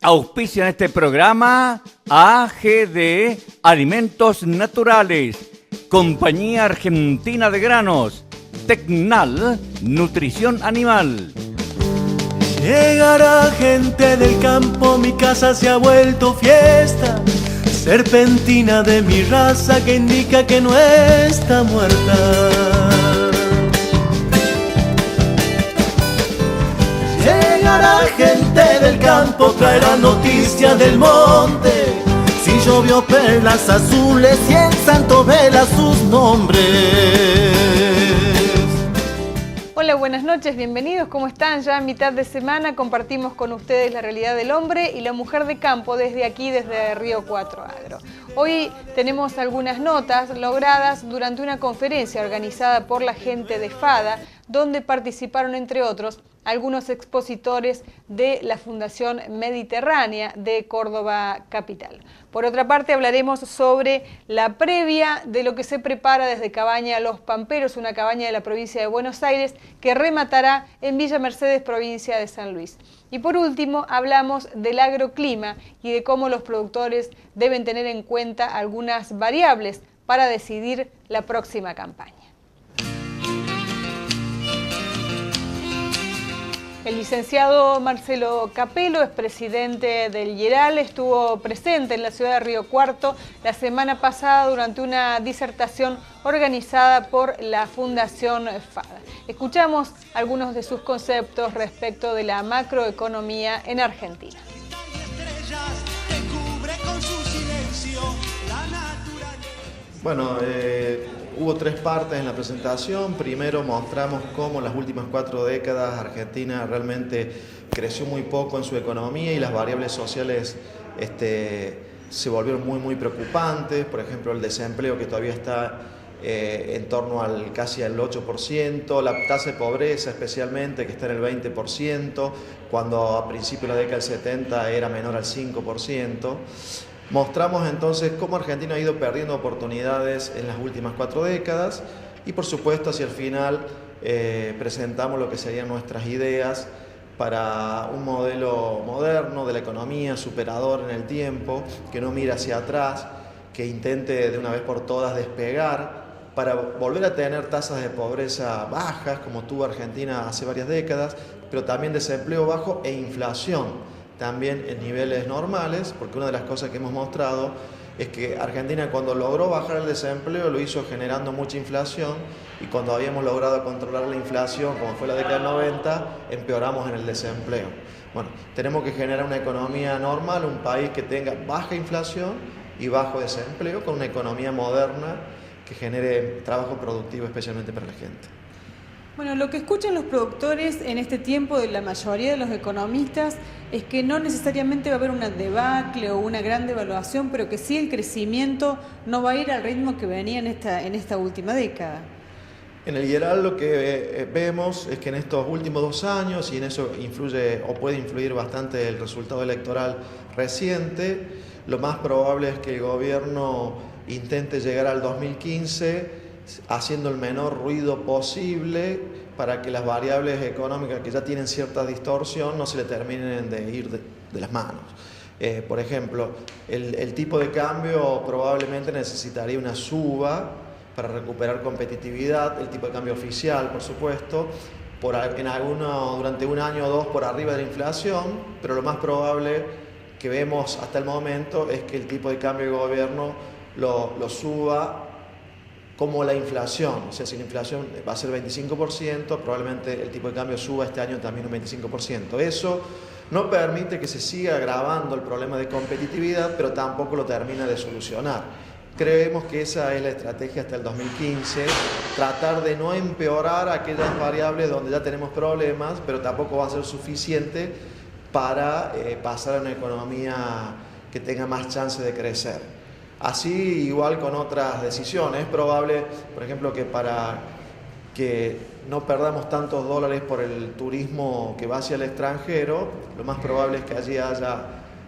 Auspician este programa AGD Alimentos Naturales, Compañía Argentina de Granos, Tecnal Nutrición Animal. Llegará gente del campo, mi casa se ha vuelto fiesta, serpentina de mi raza que indica que no está muerta. Llegará gente del campo, traerá noticias del monte, si llovió perlas azules y en santo vela sus nombres. Hola, buenas noches, bienvenidos, ¿cómo están? Ya a mitad de semana compartimos con ustedes la realidad del hombre y la mujer de campo desde aquí, desde Río 4 Agro. Hoy tenemos algunas notas logradas durante una conferencia organizada por la gente de FADA, donde participaron, entre otros, algunos expositores de la Fundación Mediterránea de Córdoba Capital. Por otra parte, hablaremos sobre la previa de lo que se prepara desde Cabaña Los Pamperos, una cabaña de la provincia de Buenos Aires, que rematará en Villa Mercedes, provincia de San Luis. Y por último, hablamos del agroclima y de cómo los productores deben tener en cuenta algunas variables para decidir la próxima campaña. El licenciado Marcelo Capelo, es presidente del IERAL, estuvo presente en la ciudad de Río Cuarto la semana pasada durante una disertación organizada por la Fundación FADA. Escuchamos algunos de sus conceptos respecto de la macroeconomía en Argentina. Bueno, hubo tres partes en la presentación. Primero mostramos cómo en las últimas 4 décadas Argentina realmente creció muy poco en su economía y las variables sociales se volvieron muy preocupantes. Por ejemplo, el desempleo, que todavía está en torno al casi al 8%, la tasa de pobreza especialmente, que está en el 20%, cuando a principios de la década del 70 era menor al 5%. Mostramos entonces cómo Argentina ha ido perdiendo oportunidades en las últimas 4 décadas y por supuesto hacia el final presentamos lo que serían nuestras ideas para un modelo moderno de la economía, superador en el tiempo, que no mire hacia atrás, que intente de una vez por todas despegar para volver a tener tasas de pobreza bajas como tuvo Argentina hace varias décadas, pero también desempleo bajo e inflación también en niveles normales, porque una de las cosas que hemos mostrado es que Argentina, cuando logró bajar el desempleo, lo hizo generando mucha inflación, y cuando habíamos logrado controlar la inflación, como fue la década del 90, empeoramos en el desempleo. Bueno, tenemos que generar una economía normal, un país que tenga baja inflación y bajo desempleo, con una economía moderna que genere trabajo productivo especialmente para la gente. Bueno, lo que escuchan los productores en este tiempo de la mayoría de los economistas es que no necesariamente va a haber una debacle o una gran devaluación, pero que sí el crecimiento no va a ir al ritmo que venía en esta última década. En el IERAL lo que vemos es que en estos últimos 2 años, y en eso influye o puede influir bastante el resultado electoral reciente, lo más probable es que el gobierno intente llegar al 2015 haciendo el menor ruido posible para que las variables económicas que ya tienen cierta distorsión no se le terminen de ir de las manos. Por ejemplo, el tipo de cambio probablemente necesitaría una suba para recuperar competitividad, el tipo de cambio oficial, por supuesto, durante 1 año o 2 por arriba de la inflación, pero lo más probable que vemos hasta el momento es que el tipo de cambio del gobierno lo suba como la inflación. O sea, si la inflación va a ser 25%, probablemente el tipo de cambio suba este año también un 25%. Eso no permite que se siga agravando el problema de competitividad, pero tampoco lo termina de solucionar. Creemos que esa es la estrategia hasta el 2015, tratar de no empeorar aquellas variables donde ya tenemos problemas, pero tampoco va a ser suficiente para pasar a una economía que tenga más chance de crecer. Así, igual con otras decisiones, es probable, por ejemplo, que para que no perdamos tantos dólares por el turismo que va hacia el extranjero, lo más probable es que allí haya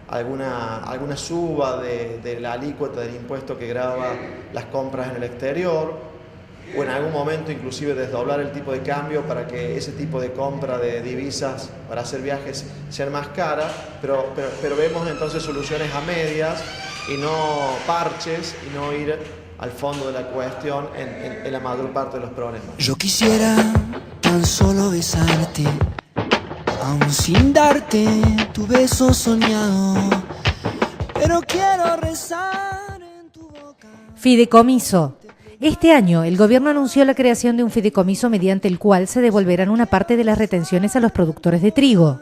alguna suba de la alícuota del impuesto que grava las compras en el exterior. o en algún momento inclusive desdoblar el tipo de cambio para que ese tipo de compra de divisas para hacer viajes sea más cara, pero vemos entonces soluciones a medias y no parches y no ir al fondo de la cuestión en la mayor parte de los problemas. Yo quisiera tan solo besarte, aún sin darte tu beso soñado, pero quiero rezar en tu boca. Fideicomiso. Este año, el gobierno anunció la creación de un fideicomiso mediante el cual se devolverán una parte de las retenciones a los productores de trigo.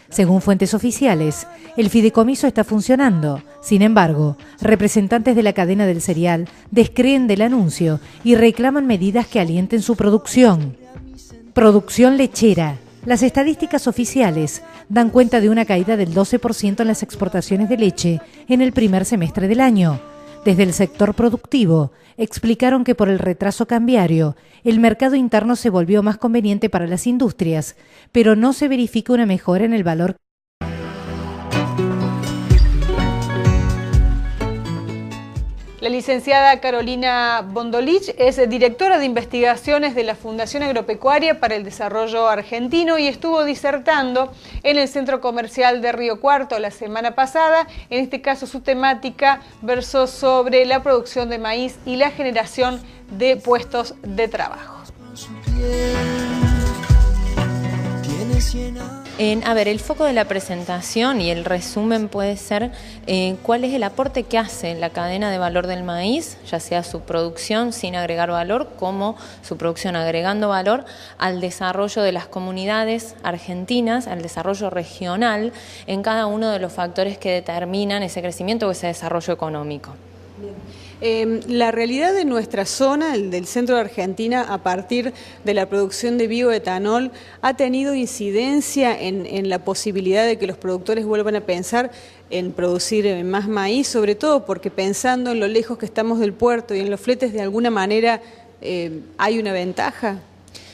Según fuentes oficiales, el fideicomiso está funcionando. Sin embargo, representantes de la cadena del cereal descreen del anuncio y reclaman medidas que alienten su producción. Producción lechera. Las estadísticas oficiales dan cuenta de una caída del 12% en las exportaciones de leche en el primer semestre del año. Desde el sector productivo, explicaron que por el retraso cambiario, el mercado interno se volvió más conveniente para las industrias, pero no se verifica una mejora en el valor. La licenciada Carolina Bondolich es directora de investigaciones de la Fundación Agropecuaria para el Desarrollo Argentino y estuvo disertando en el Centro Comercial de Río Cuarto la semana pasada. En este caso, su temática versó sobre la producción de maíz y la generación de puestos de trabajo. A ver, el foco de la presentación y el resumen puede ser cuál es el aporte que hace la cadena de valor del maíz, ya sea su producción sin agregar valor, como su producción agregando valor al desarrollo de las comunidades argentinas, al desarrollo regional, en cada uno de los factores que determinan ese crecimiento o ese desarrollo económico. La realidad de nuestra zona, del centro de Argentina, a partir de la producción de bioetanol, ha tenido incidencia en la posibilidad de que los productores vuelvan a pensar en producir más maíz, sobre todo porque pensando en lo lejos que estamos del puerto y en los fletes, de alguna manera hay una ventaja.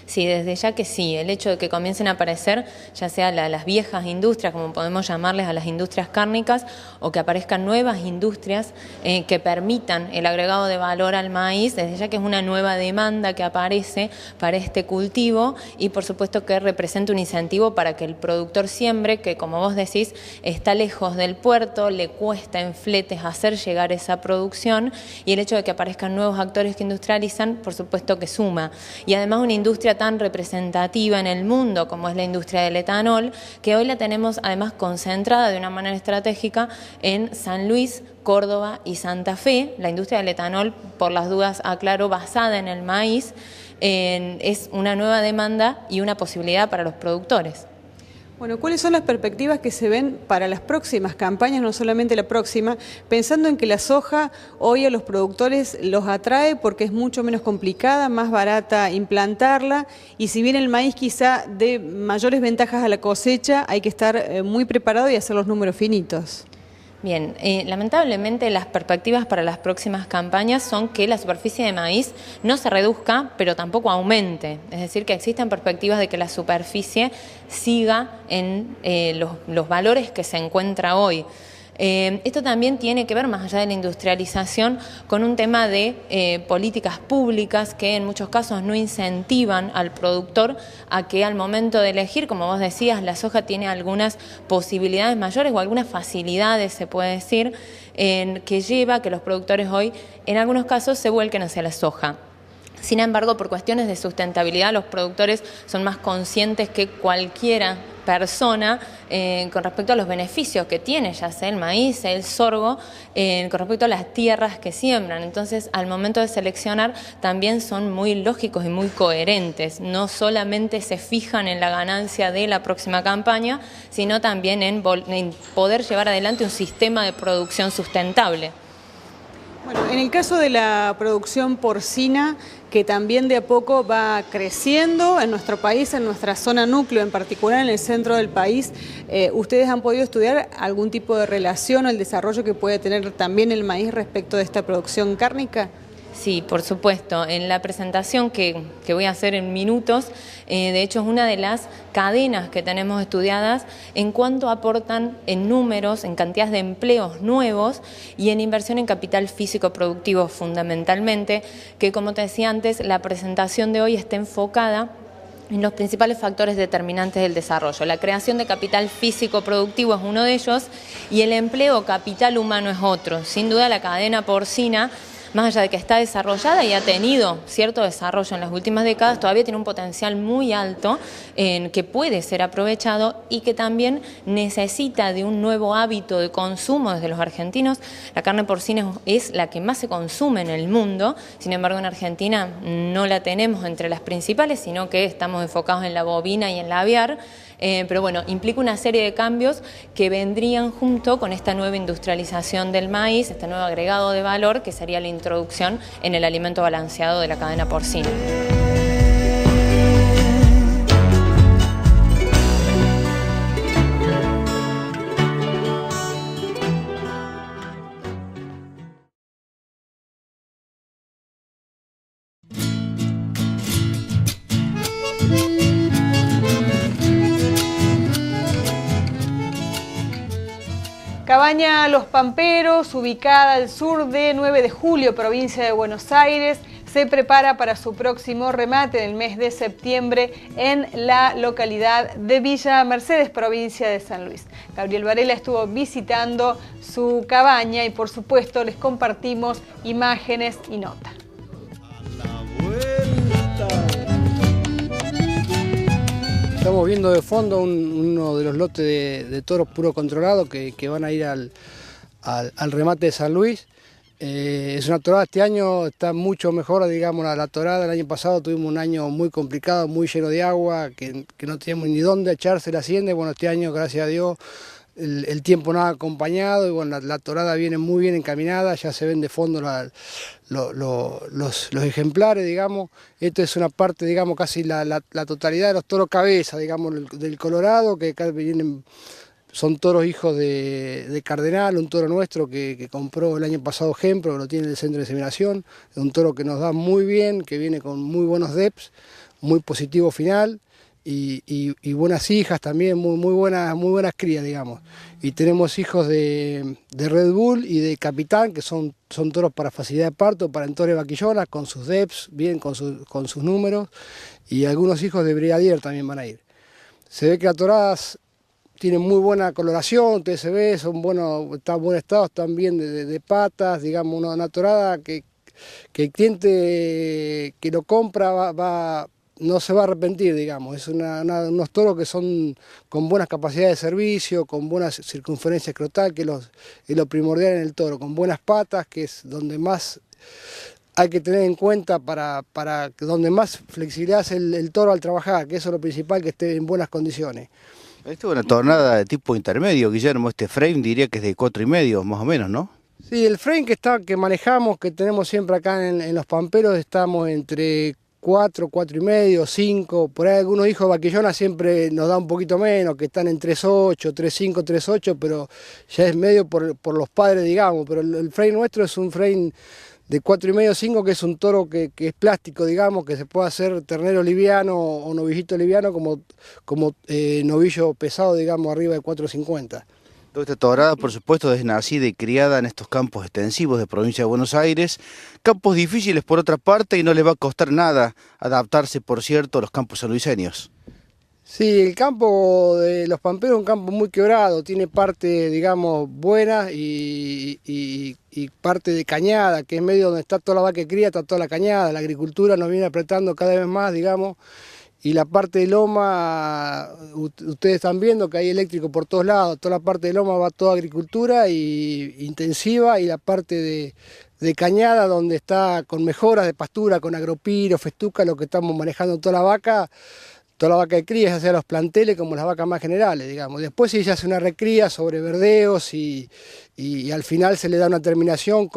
Sí, desde ya que sí, el hecho de que comiencen a aparecer ya sea las viejas industrias, como podemos llamarles a las industrias cárnicas, o que aparezcan nuevas industrias que permitan el agregado de valor al maíz, desde ya que es una nueva demanda que aparece para este cultivo y por supuesto que representa un incentivo para que el productor siembre, que como vos decís está lejos del puerto, le cuesta en fletes hacer llegar esa producción, y el hecho de que aparezcan nuevos actores que industrializan, por supuesto que suma. Y además una industria tan representativa en el mundo como es la industria del etanol, que hoy la tenemos además concentrada de una manera estratégica en San Luis, Córdoba y Santa Fe. La industria del etanol, por las dudas aclaro, basada en el maíz, es una nueva demanda y una posibilidad para los productores. Bueno, ¿cuáles son las perspectivas que se ven para las próximas campañas, no solamente la próxima, pensando en que la soja hoy a los productores los atrae porque es mucho menos complicada, más barata implantarla, y si bien el maíz quizá dé mayores ventajas a la cosecha, hay que estar muy preparado y hacer los números finitos? Bien, lamentablemente las perspectivas para las próximas campañas son que la superficie de maíz no se reduzca, pero tampoco aumente. Es decir, que existen perspectivas de que la superficie siga en los valores que se encuentra hoy. Esto también tiene que ver, más allá de la industrialización, con un tema de políticas públicas que en muchos casos no incentivan al productor a que al momento de elegir, como vos decías, la soja tiene algunas posibilidades mayores o algunas facilidades, se puede decir, que lleva a que los productores hoy en algunos casos se vuelquen hacia la soja. Sin embargo, por cuestiones de sustentabilidad, los productores son más conscientes que cualquiera persona con respecto a los beneficios que tiene, ya sea el maíz, el sorgo, con respecto a las tierras que siembran. Entonces, al momento de seleccionar, también son muy lógicos y muy coherentes. No solamente se fijan en la ganancia de la próxima campaña, sino también en poder llevar adelante un sistema de producción sustentable. Bueno, en el caso de la producción porcina, que también de a poco va creciendo en nuestro país, en nuestra zona núcleo, en particular en el centro del país, ¿ustedes han podido estudiar algún tipo de relación o el desarrollo que puede tener también el maíz respecto de esta producción cárnica? Sí, por supuesto. En la presentación que voy a hacer en minutos, de hecho es una de las cadenas que tenemos estudiadas en cuanto aportan en números, en cantidades de empleos nuevos y en inversión en capital físico productivo fundamentalmente, que como te decía antes, la presentación de hoy está enfocada en los principales factores determinantes del desarrollo. La creación de capital físico productivo es uno de ellos y el empleo capital humano es otro. Sin duda la cadena porcina, más allá de que está desarrollada y ha tenido cierto desarrollo en las últimas décadas, todavía tiene un potencial muy alto que puede ser aprovechado y que también necesita de un nuevo hábito de consumo desde los argentinos. La carne porcina es la que más se consume en el mundo, sin embargo en Argentina no la tenemos entre las principales, sino que estamos enfocados en la bovina y en la aviar. Pero bueno, implica una serie de cambios que vendrían junto con esta nueva industrialización del maíz, este nuevo agregado de valor que sería la introducción en el alimento balanceado de la cadena porcina. Cabaña Los Pamperos, ubicada al sur de 9 de julio, provincia de Buenos Aires, se prepara para su próximo remate en el mes de septiembre en la localidad de Villa Mercedes, provincia de San Luis. Gabriel Varela estuvo visitando su cabaña y por supuesto les compartimos imágenes y notas. Estamos viendo de fondo uno de los lotes de toros puro controlado que van a ir al remate de San Luis. Es una torada, este año está mucho mejor, digamos, la torada. El año pasado tuvimos un año muy complicado, muy lleno de agua, que no teníamos ni dónde echarse la hacienda. Y bueno, este año, gracias a Dios, el tiempo nos ha acompañado y bueno, la torada viene muy bien encaminada, ya se ven de fondo los ejemplares, digamos. Esto es una parte, digamos, casi la totalidad de los toros cabeza, digamos, del Colorado, que acá vienen, son toros hijos de Cardenal, un toro nuestro que compró el año pasado Gempro, que lo tiene en el centro de inseminación, es un toro que nos da muy bien, que viene con muy buenos DEPs, muy positivo final. Y buenas hijas también, muy buenas crías, digamos. Y tenemos hijos de Red Bull y de Capitán, que son toros para facilidad de parto, para entores vaquillonas, con sus DEPs, bien con sus números, y algunos hijos de Brigadier también van a ir. Se ve que las toradas tienen muy buena coloración, ustedes se ve, son buenos, están en buen estado, están bien de patas, digamos, una torada que el cliente que lo compra no se va a arrepentir, digamos. Es unos toros que son con buenas capacidades de servicio, con buena circunferencia escrotal, que es lo primordial en el toro, con buenas patas, que es donde más hay que tener en cuenta para donde más flexibilidad es el toro al trabajar, que eso es lo principal, que esté en buenas condiciones. Esto es una tornada de tipo intermedio, Guillermo. Este frame diría que es de 4,5 más o menos, ¿no? Sí, el frame que manejamos, que tenemos siempre acá en Los Pamperos, estamos entre 4,5, 5, por ahí algunos hijos de vaquillona siempre nos da un poquito menos, que están en 3,8, 3,5, 3,8, pero ya es medio por los padres, digamos, pero el frame nuestro es un frame de 4,5, 5, que es un toro que es plástico, digamos, que se puede hacer ternero liviano o novillito liviano como novillo pesado, digamos, arriba de 4,50. Toda esta torada, por supuesto, es nacida y criada en estos campos extensivos de provincia de Buenos Aires, campos difíciles por otra parte y no les va a costar nada adaptarse, por cierto, a los campos sanluiseños. Sí, el campo de Los Pamperos es un campo muy quebrado, tiene parte, digamos, buena y parte de cañada, que es medio donde está toda la vaca que cría, está toda la cañada, la agricultura nos viene apretando cada vez más, digamos. Y la parte de loma, ustedes están viendo que hay eléctrico por todos lados, toda la parte de loma va toda agricultura intensiva y la parte de cañada donde está con mejoras de pastura, con agropiro, festuca, lo que estamos manejando toda la vaca de cría, ya sea los planteles como las vacas más generales, digamos. Después sí se hace una recría sobre verdeos y al final se le da una terminación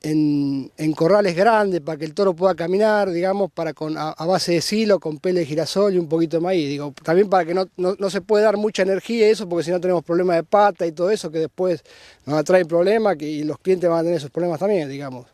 en corrales grandes para que el toro pueda caminar, digamos, a base de silo, con pele de girasol y un poquito de maíz. Digo, también para que no se puede dar mucha energía y eso, porque si no tenemos problemas de pata y todo eso, que después nos atrae problemas y los clientes van a tener esos problemas también, digamos.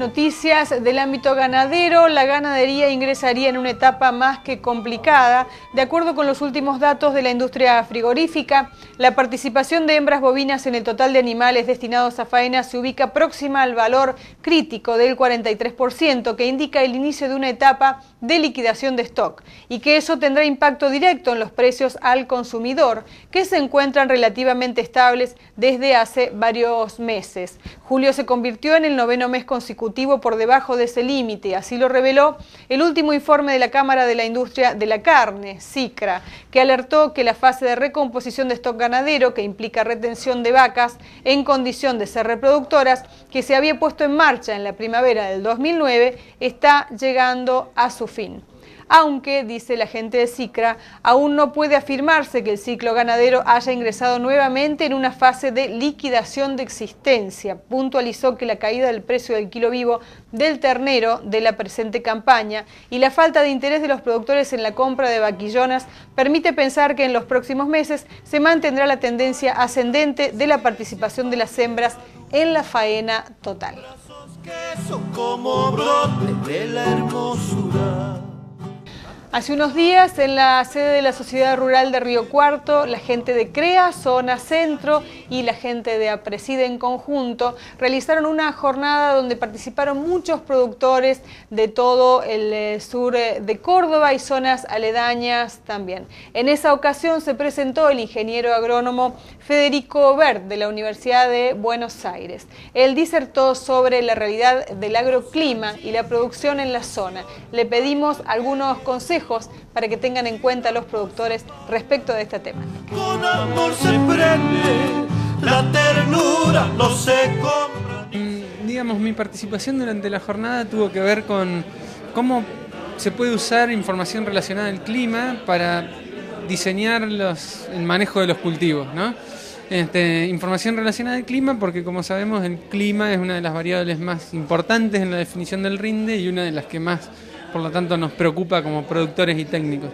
Noticias del ámbito ganadero. La ganadería ingresaría en una etapa más que complicada. De acuerdo con los últimos datos de la industria frigorífica, la participación de hembras bovinas en el total de animales destinados a faena se ubica próxima al valor crítico del 43%, que indica el inicio de una etapa de liquidación de stock, y que eso tendrá impacto directo en los precios al consumidor, que se encuentran relativamente estables desde hace varios meses. Julio se convirtió en el 9º mes consecutivo por debajo de ese límite, así lo reveló el último informe de la Cámara de la Industria de la Carne, CICRA, que alertó que la fase de recomposición de stock ganadero, que implica retención de vacas en condición de ser reproductoras, que se había puesto en marcha en la primavera del 2009, está llegando a su fin. Aunque, dice la gente de CICRA, aún no puede afirmarse que el ciclo ganadero haya ingresado nuevamente en una fase de liquidación de existencia. Puntualizó que la caída del precio del kilo vivo del ternero de la presente campaña y la falta de interés de los productores en la compra de vaquillonas permite pensar que en los próximos meses se mantendrá la tendencia ascendente de la participación de las hembras en la faena total. Hace unos días, en la sede de la Sociedad Rural de Río Cuarto, la gente de CREA, Zona Centro, y la gente de APRESIDE en conjunto realizaron una jornada donde participaron muchos productores de todo el sur de Córdoba y zonas aledañas también. En esa ocasión se presentó el ingeniero agrónomo Federico Bert, de la Universidad de Buenos Aires. Él disertó sobre la realidad del agroclima y la producción en la zona. Le pedimos algunos consejos para que tengan en cuenta los productores respecto de este tema. Con amor se prende, la ternura no se compra. Digamos, mi participación durante la jornada tuvo que ver con cómo se puede usar información relacionada al clima para diseñar el manejo de los cultivos, ¿no? Información relacionada al clima porque, como sabemos, el clima es una de las variables más importantes en la definición del rinde y una de las que más, por lo tanto, nos preocupa como productores y técnicos.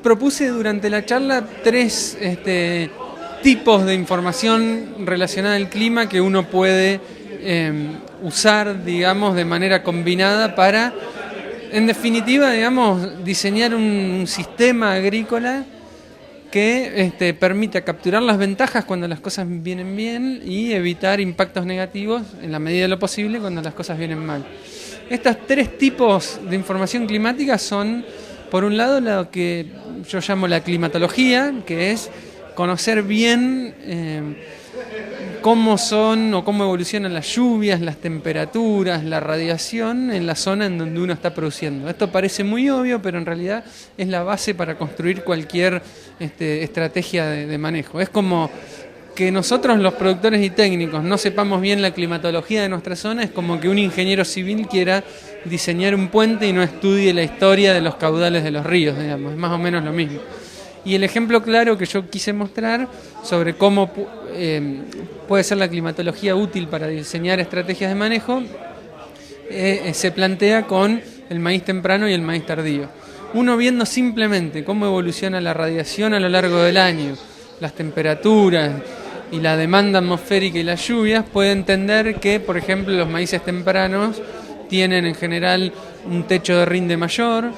Propuse durante la charla 3 tipos de información relacionada al clima que uno puede usar, digamos, de manera combinada para, en definitiva, digamos, diseñar un sistema agrícola que permita capturar las ventajas cuando las cosas vienen bien y evitar impactos negativos en la medida de lo posible cuando las cosas vienen mal. Estos 3 tipos de información climática son, por un lado, lo que yo llamo la climatología, que es conocer bien cómo son o cómo evolucionan las lluvias, las temperaturas, la radiación en la zona en donde uno está produciendo. Esto parece muy obvio, pero en realidad es la base para construir cualquier estrategia de manejo. Es como que nosotros, los productores y técnicos, no sepamos bien la climatología de nuestra zona, es como que un ingeniero civil quiera diseñar un puente y no estudie la historia de los caudales de los ríos, digamos. Es más o menos lo mismo. Y el ejemplo claro que yo quise mostrar sobre cómo puede ser la climatología útil para diseñar estrategias de manejo se plantea con el maíz temprano y el maíz tardío. Uno viendo simplemente cómo evoluciona la radiación a lo largo del año, las temperaturas y la demanda atmosférica y las lluvias, puede entender que, por ejemplo, los maíces tempranos tienen en general un techo de rinde mayor,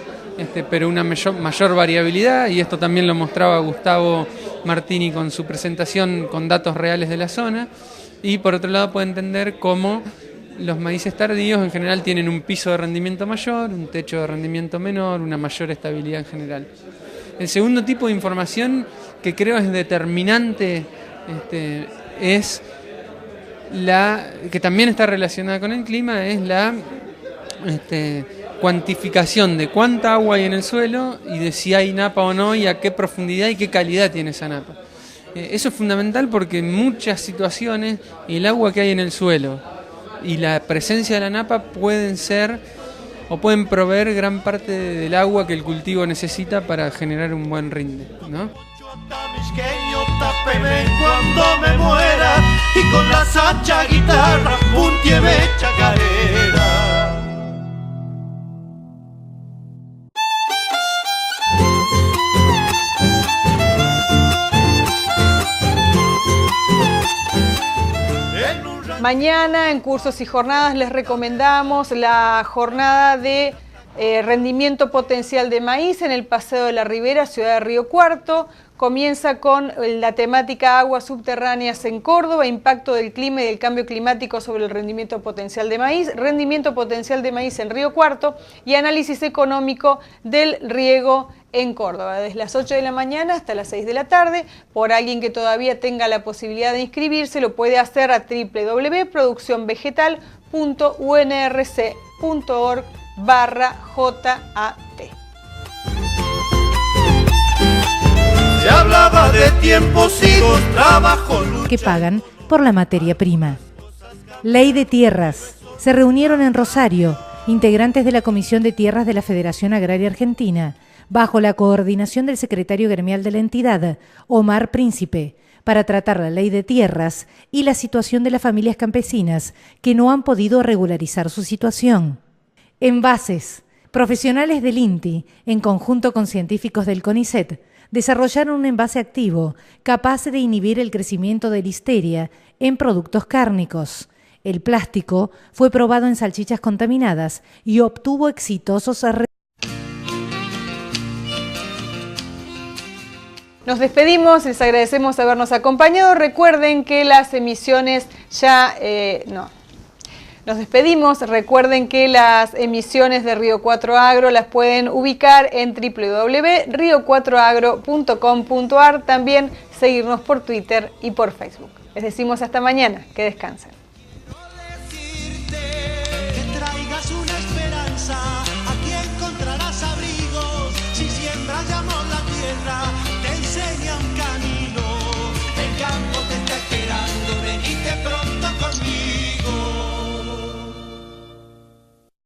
pero una mayor variabilidad, y esto también lo mostraba Gustavo Martini con su presentación con datos reales de la zona. Y por otro lado puede entender cómo los maíces tardíos en general tienen un piso de rendimiento mayor, un techo de rendimiento menor, una mayor estabilidad en general. El segundo tipo de información que creo es determinante, es la que también está relacionada con el clima, es la cuantificación de cuánta agua hay en el suelo y de si hay napa o no y a qué profundidad y qué calidad tiene esa napa. Eso es fundamental porque en muchas situaciones el agua que hay en el suelo y la presencia de la napa pueden ser o pueden proveer gran parte del agua que el cultivo necesita para generar un buen rinde, ¿no? Cuando me muera y con la sacha guitarra un tieve chacarera. Mañana en Cursos y Jornadas les recomendamos la jornada de rendimiento potencial de maíz en el Paseo de la Ribera, ciudad de Río Cuarto. Comienza con la temática aguas subterráneas en Córdoba, impacto del clima y del cambio climático sobre el rendimiento potencial de maíz en Río Cuarto y análisis económico del riego en Córdoba, desde las 8 de la mañana hasta las 6 de la tarde. Por alguien que todavía tenga la posibilidad de inscribirse, lo puede hacer a www.produccionvegetal.unrc.org/JAT. Se hablaba de tiempos, hijos, trabajo, lucha. Que pagan por la materia prima. Ley de Tierras. Se reunieron en Rosario integrantes de la Comisión de Tierras de la Federación Agraria Argentina, bajo la coordinación del secretario gremial de la entidad, Omar Príncipe, para tratar la ley de tierras y la situación de las familias campesinas que no han podido regularizar su situación. Envases. Profesionales del INTI, en conjunto con científicos del CONICET, desarrollaron un envase activo capaz de inhibir el crecimiento de listeria en productos cárnicos. El plástico fue probado en salchichas contaminadas y obtuvo exitosos resultados. Nos despedimos, les agradecemos habernos acompañado. Recuerden que las emisiones recuerden que las emisiones de Río 4 Agro las pueden ubicar en www.rio4agro.com.ar. También seguirnos por Twitter y por Facebook. Les decimos hasta mañana, que descansen.